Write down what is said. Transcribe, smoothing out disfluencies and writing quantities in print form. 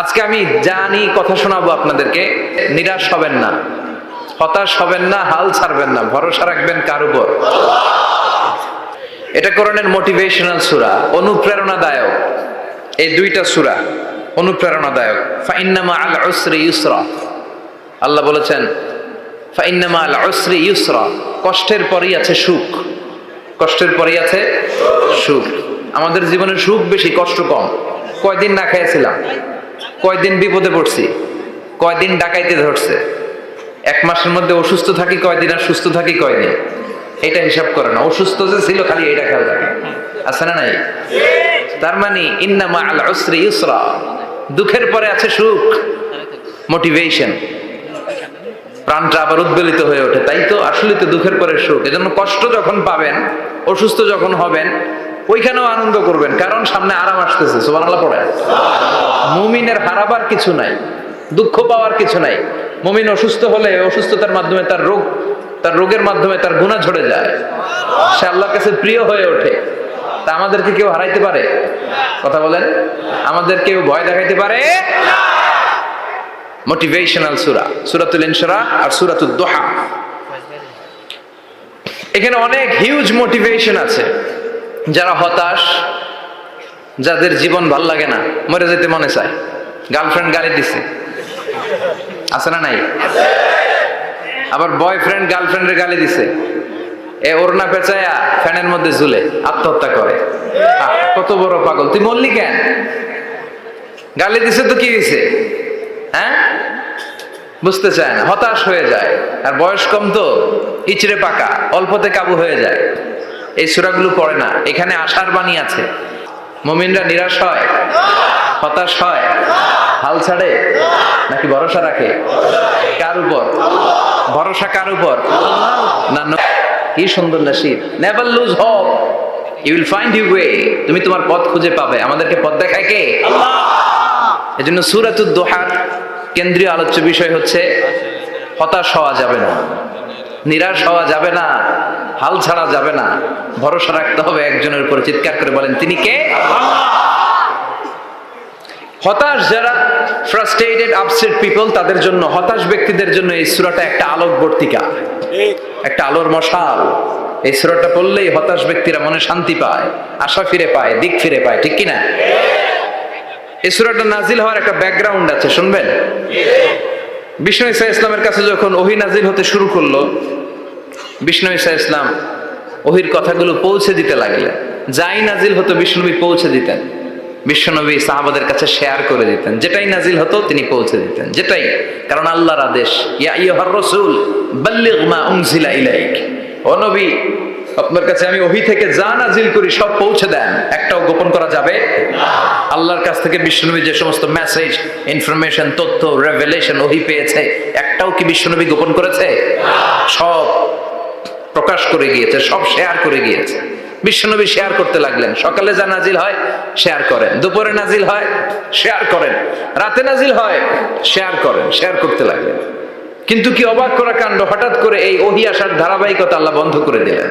আজকে আমি জানি কথা শোনাবো আপনাদেরকে। নিরাশ হবেন না, হতাশ হবেন না, হাল ছাড়বেন না, ভরসা রাখবেন কার উপর? এটা কোরআনের মোটিভেশনাল সূরা, অনুপ্রেরণাদায়ক। এই দুইটা সূরা অনুপ্রেরণাদায়ক। ফাইন্না মাআল উসরি ইউসরা, আল্লাহ বলেছেন ফাইন্না মাআল উসরি ইউসরা, কষ্টের পরেই আছে সুখ। কষ্টের পরেই আছে সুখ। আমাদের জীবনে সুখ বেশি, কষ্ট কম। কয়দিন না খেয়েছিলাম, কয়দিন বিপদে পড়ছি, কয়দিন ডাকাইতে ধরছে, এক মাসের মধ্যে অসুস্থ থাকি কয়দিন, আর সুস্থ থাকি কয়দিন, এটা হিসাব করে না। অসুস্থ যে ছিল খালি এটা খেয়াল রাখে, আছে না নাই? তার মানে ইন্না মাআল উসরি ইউসরা, দুঃখের পরে আছে সুখ, মোটিভেশন। প্রাণটা আবার উদ্বেলিত হয়ে ওঠে। তাই তো, আসলে তো দুঃখের পরে সুখ। এজন্য কষ্ট যখন পাবেন, অসুস্থ যখন হবেন, ওইখানেও আনন্দ করবেন, কারণ সামনে আরাম আসতেছে। সুবহানাল্লাহ পড়ে। মুমিনের হারাবার কিছু নাই, দুঃখ পাওয়ার কিছু নাই। মুমিন অসুস্থ হলে অসুস্থতার মাধ্যমে তার রোগের মাধ্যমে তার গুনাহ ঝরে যায়, সে আল্লাহর কাছে প্রিয় হয়ে ওঠে। তা আমাদেরকে কেউ হারাইতে পারে? কথা বলেন, আমাদের কেউ ভয় দেখাইতে পারে? মোটিভেশনাল সূরা, সূরাতুল ইনশিরাহ আর সূরাতুদ দুহা। এখানে অনেক হিউজ মোটিভেশন আছে। যারা হতাশ, যাদের জীবন ভাল লাগে না, মরে যেতে মনে চায়, গার্লফ্রেন্ড গালি দিছে, আছে না নাই? আবার বয়ফ্রেন্ড গার্লফ্রেন্ডের গালি দিছে, ওড়না পেঁচায়া ফ্যানের মধ্যে ঝুলে আত্মহত্যা করে। কত বড় পাগল তুই, মরলি কেন? গালি দিছে তো কি হয়েছে? হ্যাঁ, বুঝতে চায় না, হতাশ হয়ে যায়। আর বয়স কম তো, ইচড়ে পাকা, অল্পতে কাবু হয়ে যায়। এই সূরাগুলো পড়ে না। এখানে আশার বাণী আছে। মুমিনরা নিরাশ হয়, হতাশ হয়, হাল ছাড়ে নাকি ভরসা রাখে? কার উপর ভরসা? কার উপর? না, কি সুন্দর Nasib, never lose hope, you will find your way. তুমি তোমার পথ খুঁজে পাবে। আমাদেরকে পথ দেখায় কে? আল্লাহ। এজন্য সূরাতুদ দুহার কেন্দ্রীয় আলোচ্য বিষয় হচ্ছে হতাশ হওয়া যাবে না, নিরাশ হওয়া যাবে না, হাল ছাড়া যাবে না, ভরসা রাখতে হবে একজনের উপর। চিৎকার করে বলেন, তিনি কে? হতাশ যারা, ফ্রাস্ট্রেটেড, আপসেট পিপল, তাদের জন্য, হতাশ ব্যক্তিদের জন্য এই সূরাটা একটা আলোকবর্তিকা, একটা আলোর মশাল। এই সূরাটা পড়লেই হতাশ ব্যক্তিরা মনে শান্তি পায়, আশা ফিরে পায়, দিক ফিরে পায়, ঠিক কিনা? এই সূরাটা নাজিল হওয়ার একটা ব্যাকগ্রাউন্ড আছে, শুনবেন? বিষ্ণু ঈসা ইসলামের কাছে যখন ওহী নাজিল হতে শুরু করলো, বিষ্ণু ঈসা ইসলাম ওহীর কথাগুলো পৌঁছে দিতে লাগলেন। যাই নাজিল হতো বিষ্ণুনবী পৌঁছে দিতেন। বিশ্বনবী সাহাবাদের কাছে শেয়ার করে দিতেন, যেটাই নাজিল হতো তিনি পৌঁছে দিতেন, যেটাই। কারণ আল্লাহর আদেশ, ইয়া আইয়ুহার রাসূল বাল্লিগ মা উনজিলা ইলাইক, ও নবী, আপনার কাছে আমি ওহী থেকে যা নাজিল করি সব পৌঁছে দেন, একটাও গোপন করা যাবে না। আল্লাহর কাছ থেকে বিশ্বনবী যে সমস্ত মেসেজ, ইনফরমেশন, তথ্য, রেভেলেশন ওহী পেয়েছে, একটাও কি বিশ্বনবী গোপন করেছে? সব প্রকাশ করে গিয়েছে, সব শেয়ার করে গিয়েছে। বিশ্বনবী শেয়ার করতে লাগলেন। সকালে যা নাজিল হয় শেয়ার করেন, দুপুরে নাজিল হয় শেয়ার করেন, রাতে নাজিল হয় শেয়ার করেন, শেয়ার করতে লাগলেন। কিন্তু কি অবাক করা কাণ্ড, হঠাৎ করে এই ওহী আসার ধারাবাহিকতা আল্লাহ বন্ধ করে দিলেন।